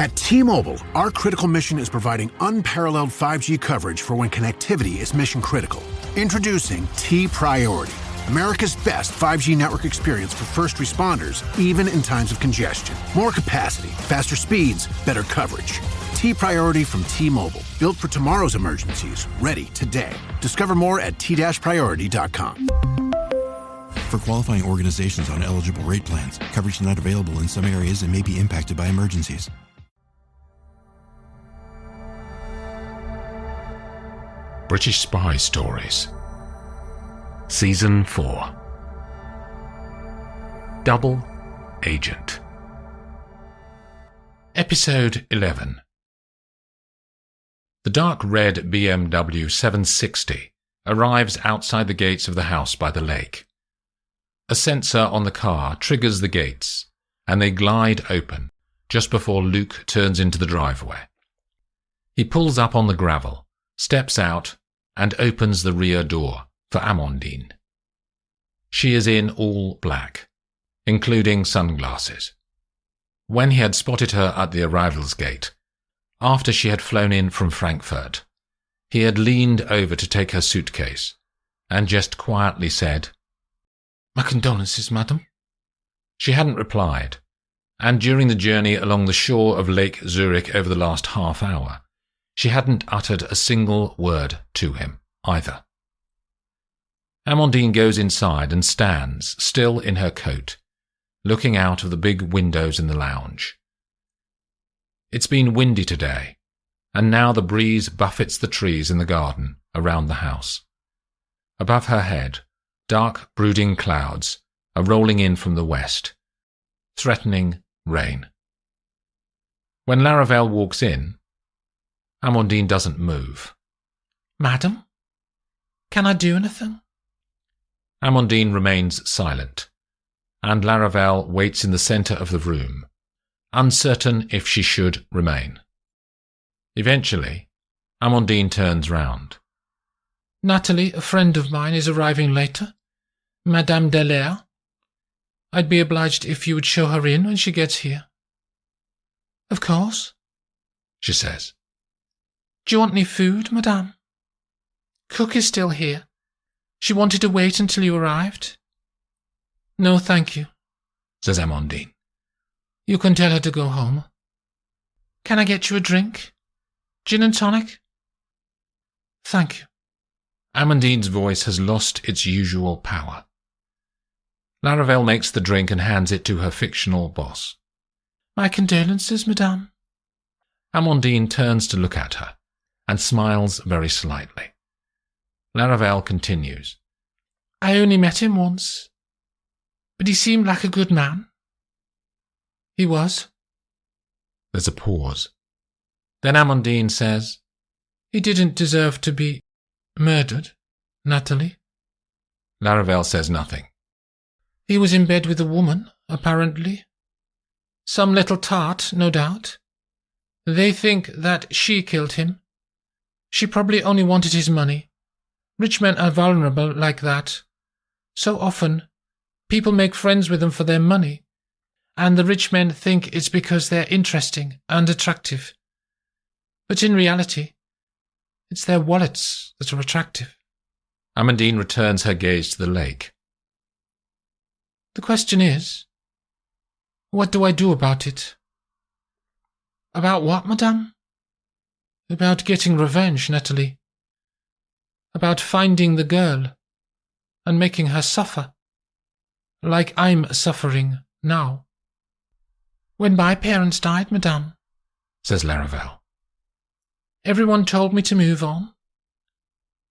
At T-Mobile, our critical mission is providing unparalleled 5G coverage for when connectivity is mission critical. Introducing T-Priority, America's best 5G network experience for first responders, even in times of congestion. More capacity, faster speeds, better coverage. T-Priority from T-Mobile, built for tomorrow's emergencies, ready today. Discover more at t-priority.com. For qualifying organizations on eligible rate plans, coverage not available in some areas and may be impacted by emergencies. British Spy Stories Season 4 Double Agent Episode 11 The dark red BMW 760 arrives outside the gates of the house by the lake. A sensor on the car triggers the gates, and they glide open just before Luke turns into the driveway. He pulls up on the gravel, steps out, and opens the rear door for Amandine. She is in all black, including sunglasses. When he had spotted her at the arrivals gate, after she had flown in from Frankfurt, he had leaned over to take her suitcase and just quietly said, "My condolences, madam." She hadn't replied, and during the journey along the shore of Lake Zurich over the last half hour, she hadn't uttered a single word to him, either. Amandine goes inside and stands, still in her coat, looking out of the big windows in the lounge. It's been windy today, and now the breeze buffets the trees in the garden around the house. Above her head, dark, brooding clouds are rolling in from the west, threatening rain. When Laravel walks in, Amandine doesn't move. "Madam, can I do anything?" Amandine remains silent, and Laravel waits in the centre of the room, uncertain if she should remain. Eventually, Amandine turns round. "Natalie, a friend of mine, is arriving later. Madame Dallaire. I'd be obliged if you would show her in when she gets here." "Of course," she says. "Do you want any food, madame?" "Cook is still here. She wanted to wait until you arrived." "No, thank you," says Amandine. "You can tell her to go home." "Can I get you a drink? Gin and tonic?" "Thank you." Amandine's voice has lost its usual power. Laravel makes the drink and hands it to her fictional boss. "My condolences, madame." Amandine turns to look at her and smiles very slightly. Laravel continues. "I only met him once, but he seemed like a good man." "He was." There's a pause. Then Amandine says, "He didn't deserve to be murdered, Natalie." Laravel says nothing. "He was in bed with a woman, apparently. Some little tart, no doubt. They think that she killed him. She probably only wanted his money. Rich men are vulnerable like that. So often, people make friends with them for their money, and the rich men think it's because they're interesting and attractive. But in reality, it's their wallets that are attractive." Amandine returns her gaze to the lake. "The question is, what do I do about it?" "About what, madame?" "About getting revenge, Natalie. About finding the girl and making her suffer, like I'm suffering now." "When my parents died, madame," says Laravel, "everyone told me to move on.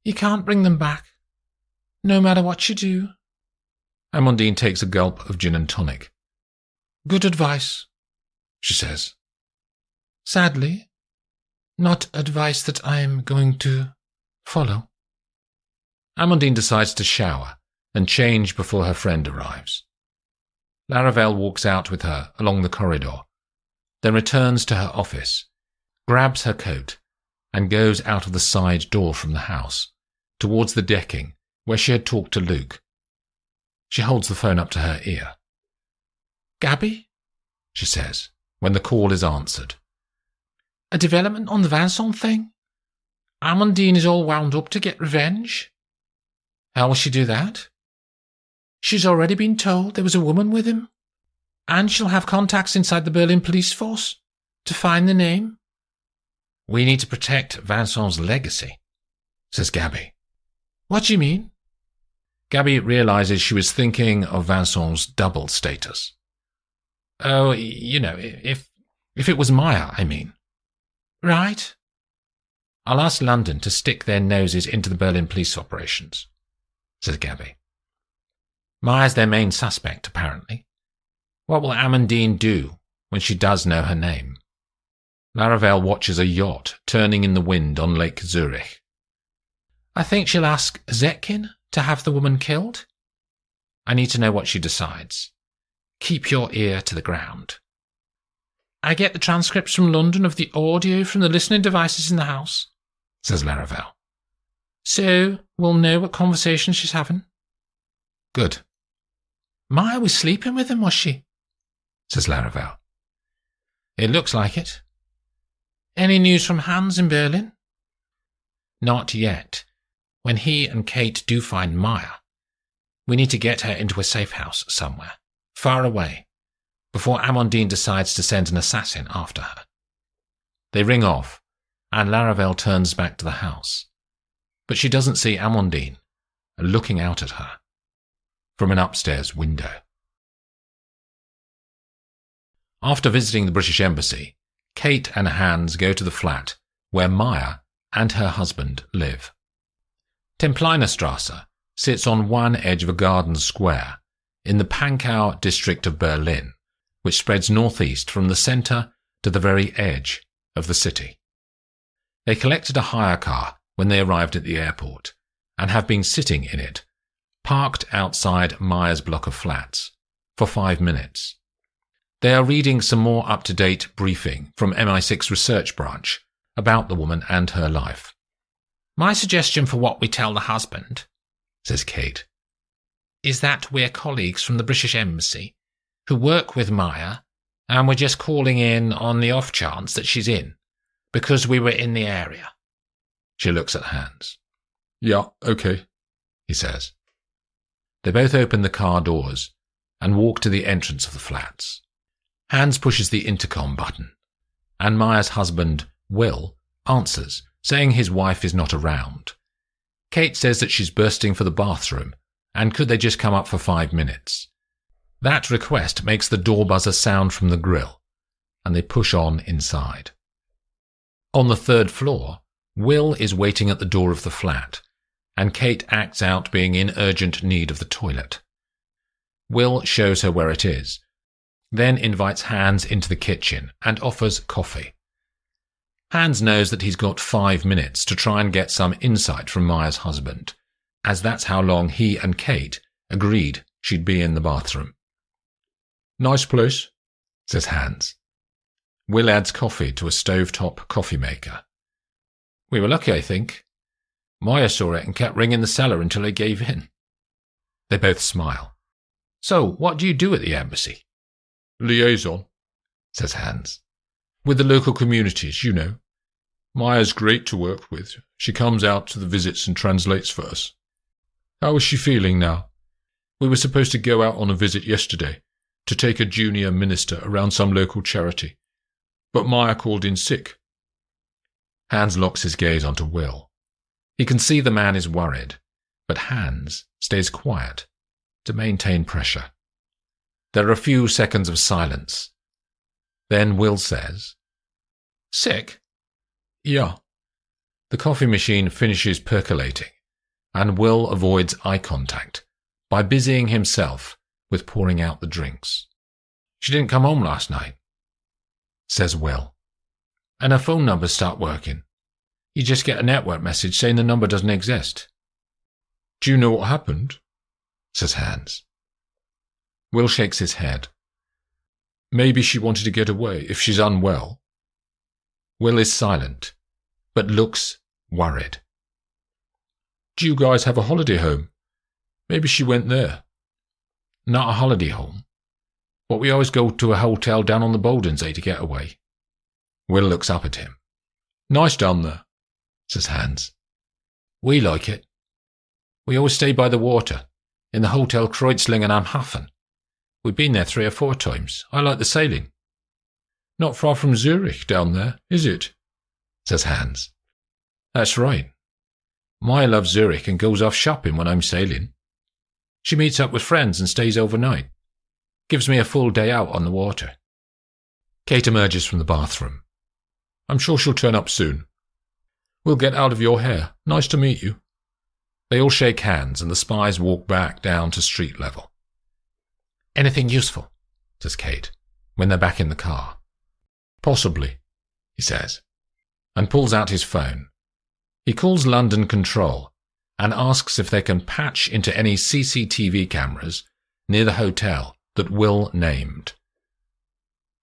You can't bring them back, no matter what you do." Amandine takes a gulp of gin and tonic. "Good advice," she says. "Sadly, not advice that I am going to follow." Amandine decides to shower and change before her friend arrives. Laravel walks out with her along the corridor, then returns to her office, grabs her coat, and goes out of the side door from the house, towards the decking where she had talked to Luke. She holds the phone up to her ear. "Gabby?" she says, when the call is answered, A development on the Vincent thing? Amandine is all wound up to get revenge. How will she do that? She's already been told there was a woman with him. And she'll have contacts inside the Berlin police force to find the name. We need to protect Vincent's legacy, says Gabby. What do you mean? Gabby realizes she was thinking of Vincent's double status. Oh, you know, if it was Maya, I mean. Right. I'll ask London to stick their noses into the Berlin police operations, says Gabby. Maya's their main suspect, apparently. What will Amandine do when she does know her name? Laravel watches a yacht turning in the wind on Lake Zurich. I think she'll ask Zetkin to have the woman killed. I need to know what she decides. Keep your ear to the ground. I get the transcripts from London of the audio from the listening devices in the house, says Laravel. So we'll know what conversation she's having. Good. Maya was sleeping with him, was she? Says Laravel. It looks like it. Any news from Hans in Berlin? Not yet. When he and Kate do find Maya, we need to get her into a safe house somewhere, far away, before Amandine decides to send an assassin after her. They ring off, and Laravel turns back to the house, but she doesn't see Amandine looking out at her from an upstairs window. After visiting the British Embassy, Kate and Hans go to the flat where Maya and her husband live. Templinerstrasse sits on one edge of a garden square in the Pankow district of Berlin, which spreads northeast from the centre to the very edge of the city. They collected a hire car when they arrived at the airport and have been sitting in it, parked outside Maya's block of flats, for 5 minutes. They are reading some more up-to-date briefing from MI6 Research Branch about the woman and her life. My suggestion for what we tell the husband, says Kate, is that we're colleagues from the British Embassy who work with Maya, and we're just calling in on the off chance that she's in, because we were in the area. She looks at Hans. Yeah, okay, he says. They both open the car doors and walk to the entrance of the flats. Hans pushes the intercom button, and Maya's husband, Will, answers, saying his wife is not around. Kate says that she's bursting for the bathroom, and could they just come up for 5 minutes? That request makes the door buzzer sound from the grill, and they push on inside. On the 3rd floor, Will is waiting at the door of the flat, and Kate acts out being in urgent need of the toilet. Will shows her where it is, then invites Hans into the kitchen and offers coffee. Hans knows that he's got 5 minutes to try and get some insight from Maya's husband, as that's how long he and Kate agreed she'd be in the bathroom. Nice place, says Hans. Will adds coffee to a stovetop coffee maker. We were lucky, I think. Maya saw it and kept ringing the cellar until I gave in. They both smile. So, what do you do at the embassy? Liaison, says Hans. With the local communities, you know. Maya's great to work with. She comes out to the visits and translates for us. How is she feeling now? We were supposed to go out on a visit yesterday to take a junior minister around some local charity, but Maya called in sick. Hans locks his gaze onto Will. He can see the man is worried, but Hans stays quiet to maintain pressure. There are a few seconds of silence. Then Will says, Sick? Yeah. The coffee machine finishes percolating, and Will avoids eye contact by busying himself with pouring out the drinks. She didn't come home last night, says Will, and her phone numbers start working. You just get a network message saying the number doesn't exist. Do you know what happened? Says Hans. Will shakes his head. Maybe she wanted to get away if she's unwell. Will is silent, but looks worried. Do you guys have a holiday home? Maybe she went there. Not a holiday home, but we always go to a hotel down on the Boldensee to get away. Will looks up at him. Nice down there, says Hans. We like it. We always stay by the water, in the Hotel Kreuzlingen am Hafen. We've been there 3 or 4 times. I like the sailing. Not far from Zurich down there, is it? Says Hans. That's right. Maya loves Zurich and goes off shopping when I'm sailing. She meets up with friends and stays overnight. Gives me a full day out on the water. Kate emerges from the bathroom. I'm sure she'll turn up soon. We'll get out of your hair. Nice to meet you. They all shake hands and the spies walk back down to street level. Anything useful? Says Kate, when they're back in the car. Possibly, he says, and pulls out his phone. He calls London Control and asks if they can patch into any CCTV cameras near the hotel that Will named.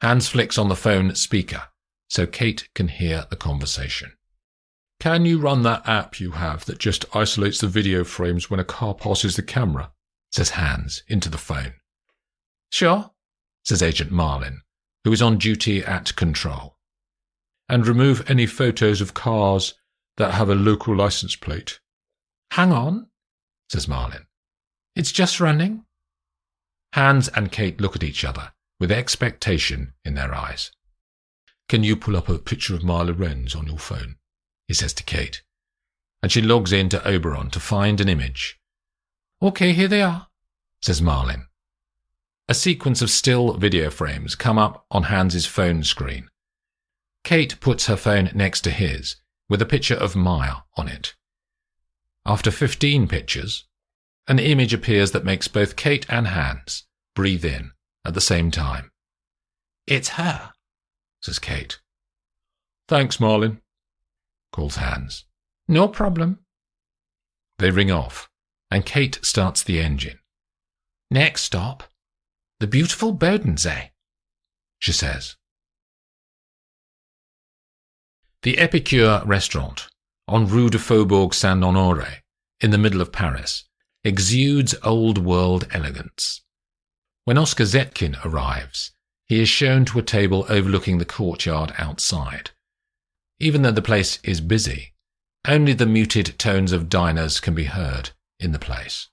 Hans flicks on the phone speaker so Kate can hear the conversation. Can you run that app you have that just isolates the video frames when a car passes the camera? Says Hans into the phone. Sure, says Agent Marlin, who is on duty at Control. And remove any photos of cars that have a local license plate. Hang on, says Marlin. It's just running. Hans and Kate look at each other with expectation in their eyes. Can you pull up a picture of Marla Renz on your phone? He says to Kate, and she logs in to Oberon to find an image. Okay, here they are, says Marlin. A sequence of still video frames come up on Hans's phone screen. Kate puts her phone next to his, with a picture of Maya on it. After 15 pictures, an image appears that makes both Kate and Hans breathe in at the same time. It's her, says Kate. Thanks, Marlin, calls Hans. No problem. They ring off, and Kate starts the engine. Next stop, the beautiful Bodensee, she says. The Epicure restaurant on Rue de Faubourg Saint-Honoré, in the middle of Paris, exudes old-world elegance. When Oscar Zetkin arrives, he is shown to a table overlooking the courtyard outside. Even though the place is busy, only the muted tones of diners can be heard in the place.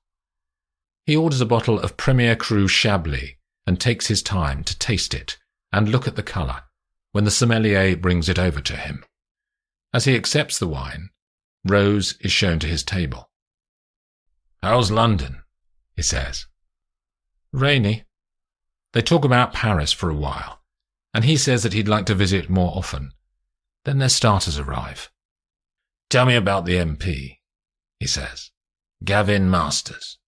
He orders a bottle of Premier Cru Chablis and takes his time to taste it and look at the colour when the sommelier brings it over to him. As he accepts the wine, Rose is shown to his table. How's London? He says. Rainy. They talk about Paris for a while, and he says that he'd like to visit more often. Then their starters arrive. Tell me about the MP, he says. Gavin Masters.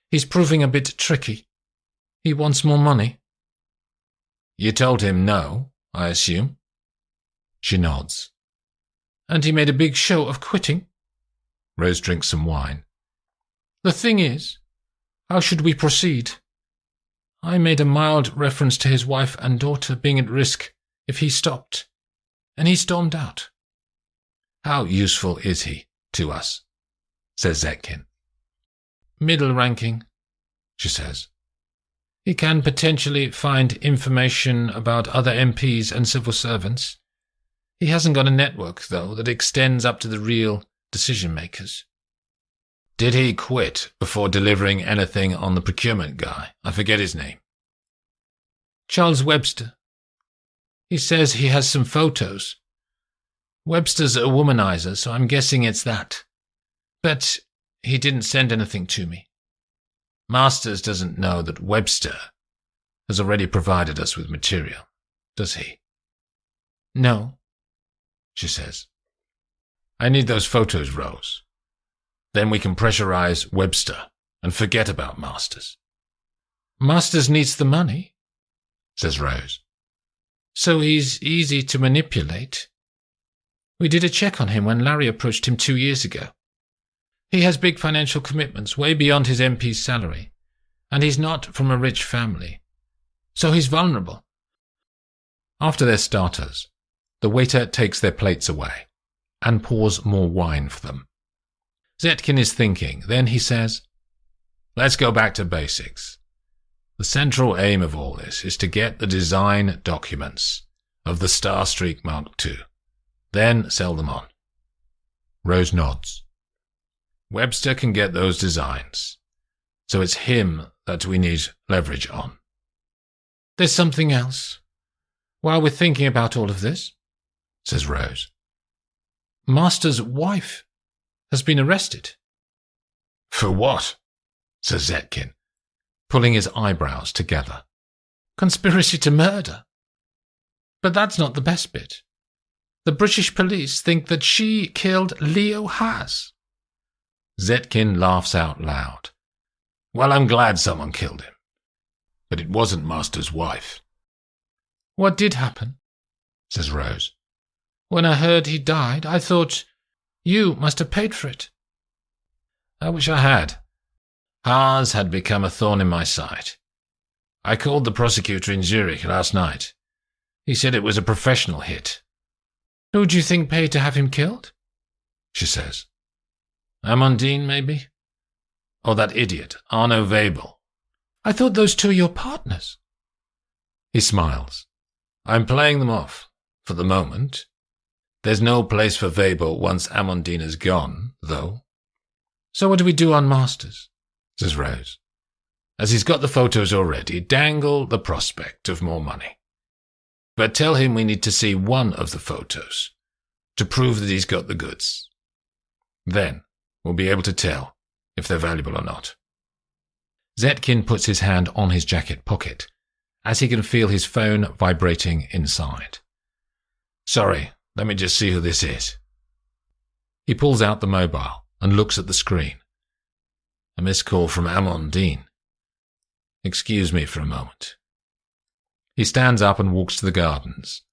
He's proving a bit tricky. He wants more money. You told him no, I assume? She nods. And he made a big show of quitting. Rose drinks some wine. The thing is, how should we proceed? I made a mild reference to his wife and daughter being at risk if he stopped, and he stormed out. How useful is he to us? Says Zetkin. Middle ranking, she says. He can potentially find information about other MPs and civil servants. He hasn't got a network, though, that extends up to the real decision-makers. Did he quit before delivering anything on the procurement guy? I forget his name. Charles Webster. He says he has some photos. Webster's a womanizer, so I'm guessing it's that. But he didn't send anything to me. Masters doesn't know that Webster has already provided us with material, does he? No, she says. I need those photos, Rose. Then we can pressurize Webster and forget about Masters. Masters needs the money, says Rose. So he's easy to manipulate. We did a check on him when Larry approached him 2 years ago. He has big financial commitments way beyond his MP's salary, and he's not from a rich family. So he's vulnerable. After their starters, the waiter takes their plates away and pours more wine for them. Zetkin is thinking. Then he says, Let's go back to basics. The central aim of all this is to get the design documents of the Starstreak Mark II. Then sell them on. Rose nods. Webster can get those designs, so it's him that we need leverage on. There's something else. While we're thinking about all of this, says Rose, Master's wife has been arrested. For what? Says Zetkin, pulling his eyebrows together. Conspiracy to murder. But that's not the best bit. The British police think that she killed Leo Haas. Zetkin laughs out loud. Well, I'm glad someone killed him. But it wasn't Master's wife. What did happen? Says Rose. When I heard he died, I thought you must have paid for it. I wish I had. Haas had become a thorn in my side. I called the prosecutor in Zurich last night. He said it was a professional hit. Who do you think paid to have him killed? She says. Amandine, maybe? Or that idiot, Arno Webel. I thought those two were your partners. He smiles. I'm playing them off, for the moment. There's no place for Webel once Amandine is gone, though. So what do we do on Masters? Says Rose. As he's got the photos already, dangle the prospect of more money. But tell him we need to see one of the photos to prove that he's got the goods. Then we'll be able to tell if they're valuable or not. Zetkin puts his hand on his jacket pocket as he can feel his phone vibrating inside. Sorry, let me just see who this is. He pulls out the mobile and looks at the screen. A missed call from Amandine. Excuse me for a moment. He stands up and walks to the gardens.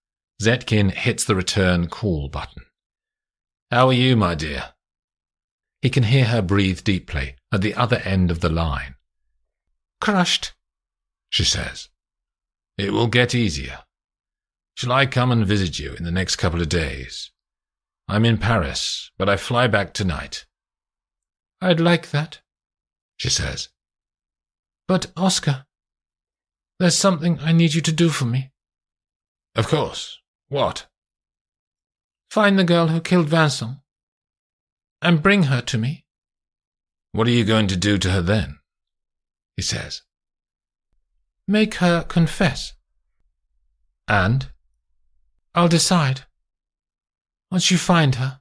Zetkin hits the return call button. How are you, my dear? He can hear her breathe deeply at the other end of the line. Crushed, she says. It will get easier. Shall I come and visit you in the next couple of days? I'm in Paris, but I fly back tonight. I'd like that, she says. But, Oscar, there's something I need you to do for me. Of course. What? Find the girl who killed Vincent and bring her to me. What are you going to do to her then? He says. Make her confess. And? I'll decide. Once you find her,